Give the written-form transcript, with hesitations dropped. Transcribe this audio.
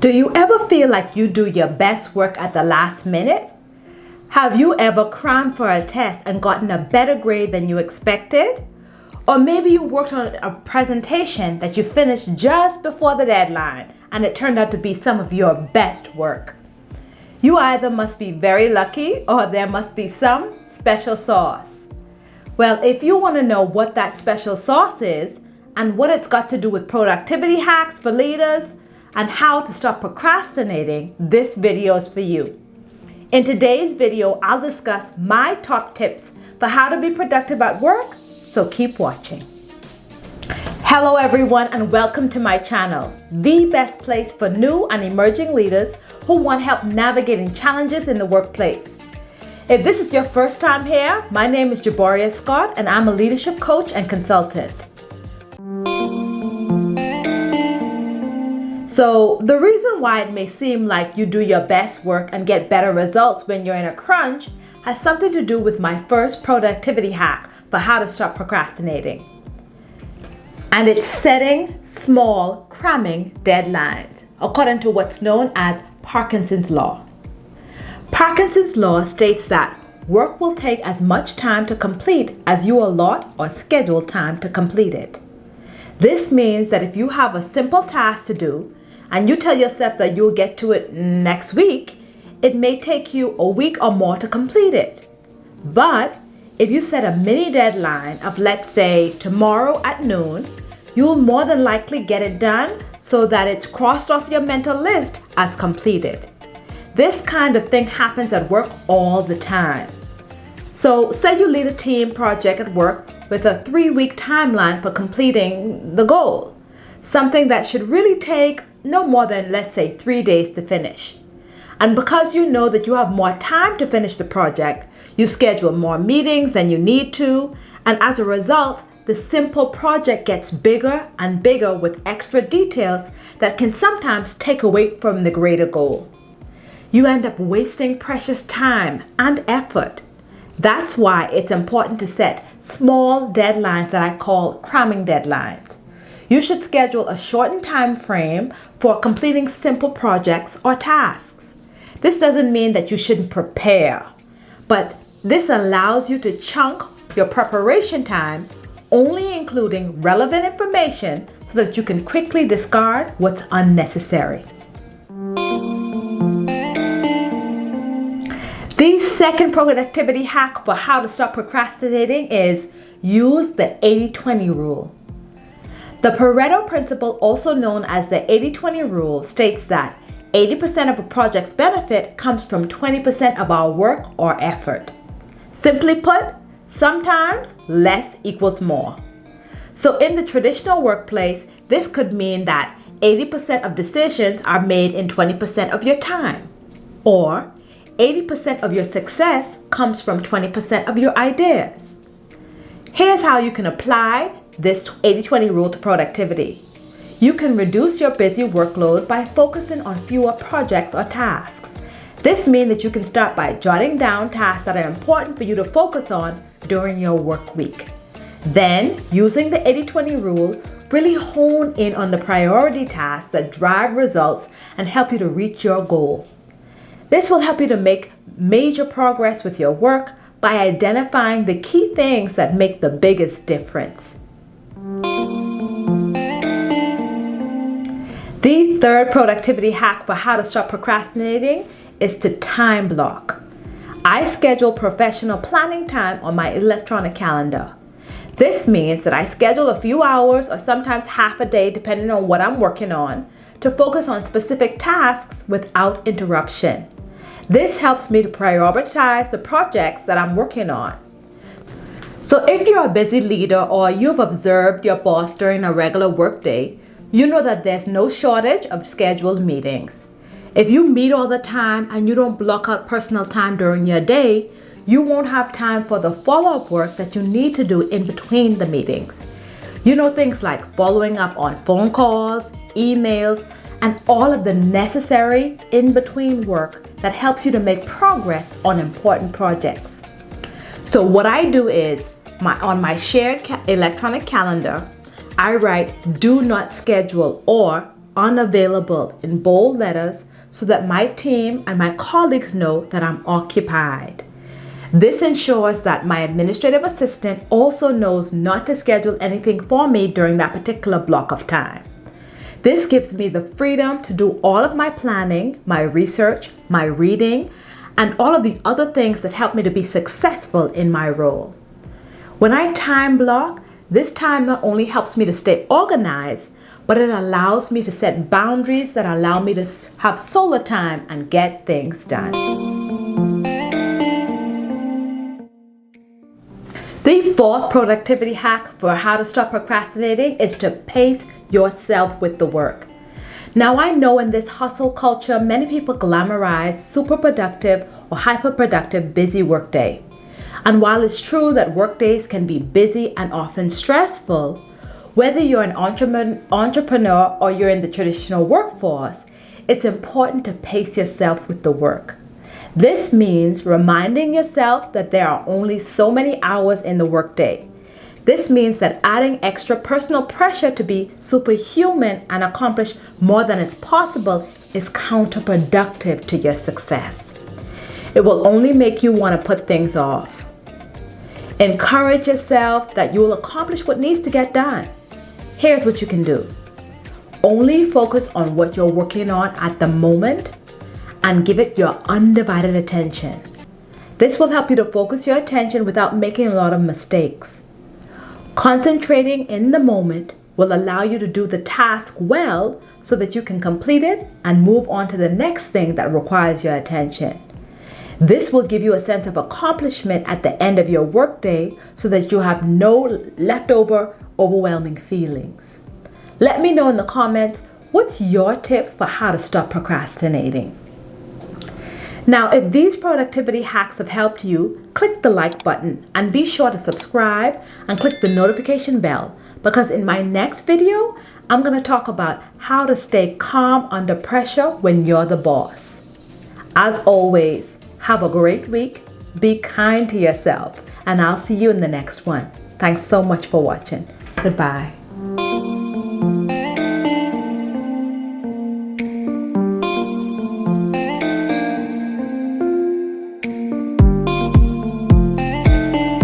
Do you ever feel like you do your best work at the last minute? Have you ever crammed for a test and gotten a better grade than you expected? Or maybe you worked on a presentation that you finished just before the deadline and it turned out to be some of your best work. You either must be very lucky or there must be some special sauce. Well, if you want to know what that special sauce is and what it's got to do with productivity hacks for leaders and how to stop procrastinating, this video is for you. In today's video, I'll discuss my top tips for how to be productive at work, so keep watching. Hello everyone and welcome to my channel, the best place for new and emerging leaders who want help navigating challenges in the workplace. If this is your first time here, my name is Jeboria Scott and I'm a leadership coach and consultant. So the reason why it may seem like you do your best work and get better results when you're in a crunch has something to do with my first productivity hack for how to stop procrastinating. And it's setting small, cramming deadlines, according to what's known as Parkinson's Law. Parkinson's Law states that work will take as much time to complete as you allot or schedule time to complete it. This means that if you have a simple task to do and you tell yourself that you'll get to it next week, it may take you a week or more to complete it. But if you set a mini deadline of, let's say, tomorrow at noon, you'll more than likely get it done so that it's crossed off your mental list as completed. This kind of thing happens at work all the time. So say you lead a team project at work with a 3-week timeline for completing the goal, something that should really take no more than, let's say, 3 days to finish. And because you know that you have more time to finish the project, you schedule more meetings than you need to, and as a result, the simple project gets bigger and bigger with extra details that can sometimes take away from the greater goal. You end up wasting precious time and effort. That's why it's important to set small deadlines that I call cramming deadlines. You should schedule a shortened time frame for completing simple projects or tasks. This doesn't mean that you shouldn't prepare, but this allows you to chunk your preparation time, only including relevant information so that you can quickly discard what's unnecessary. The second productivity hack for how to stop procrastinating is use the 80-20 rule. The Pareto principle, also known as the 80-20 rule, states that 80% of a project's benefit comes from 20% of our work or effort. Simply put, sometimes less equals more. So in the traditional workplace, this could mean that 80% of decisions are made in 20% of your time, or 80% of your success comes from 20% of your ideas. Here's how you can apply this 80-20 rule to productivity. You can reduce your busy workload by focusing on fewer projects or tasks. This means that you can start by jotting down tasks that are important for you to focus on during your work week. Then, using the 80-20 rule, really hone in on the priority tasks that drive results and help you to reach your goal. This will help you to make major progress with your work by identifying the key things that make the biggest difference. The third productivity hack for how to stop procrastinating is to time block. I schedule professional planning time on my electronic calendar. This means that I schedule a few hours or sometimes half a day, depending on what I'm working on, to focus on specific tasks without interruption. This helps me to prioritize the projects that I'm working on. So if you're a busy leader or you've observed your boss during a regular workday, you know that there's no shortage of scheduled meetings. If you meet all the time and you don't block out personal time during your day, you won't have time for the follow-up work that you need to do in between the meetings. You know, things like following up on phone calls, emails, and all of the necessary in-between work that helps you to make progress on important projects. So what I do is, on my shared electronic calendar, I write "do not schedule" or unavailable in bold letters so that my team and my colleagues know that I'm occupied. This ensures that my administrative assistant also knows not to schedule anything for me during that particular block of time. This gives me the freedom to do all of my planning, my research, my reading, and all of the other things that help me to be successful in my role. When I time block, this time not only helps me to stay organized, but it allows me to set boundaries that allow me to have solo time and get things done. The fourth productivity hack for how to stop procrastinating is to pace yourself with the work. Now, I know in this hustle culture, many people glamorize super productive or hyper productive busy workday. And while it's true that workdays can be busy and often stressful, whether you're an entrepreneur or you're in the traditional workforce, it's important to pace yourself with the work. This means reminding yourself that there are only so many hours in the workday. This means that adding extra personal pressure to be superhuman and accomplish more than is possible is counterproductive to your success. It will only make you want to put things off. Encourage yourself that you will accomplish what needs to get done. Here's what you can do. Only focus on what you're working on at the moment and give it your undivided attention. This will help you to focus your attention without making a lot of mistakes. Concentrating in the moment will allow you to do the task well so that you can complete it and move on to the next thing that requires your attention. This will give you a sense of accomplishment at the end of your workday so that you have no leftover overwhelming feelings. Let me know in the comments, what's your tip for how to stop procrastinating? Now, if these productivity hacks have helped you, click the like button and be sure to subscribe and click the notification bell, because in my next video, I'm going to talk about how to stay calm under pressure when you're the boss. As always, have a great week, be kind to yourself, and I'll see you in the next one. Thanks so much for watching. Goodbye.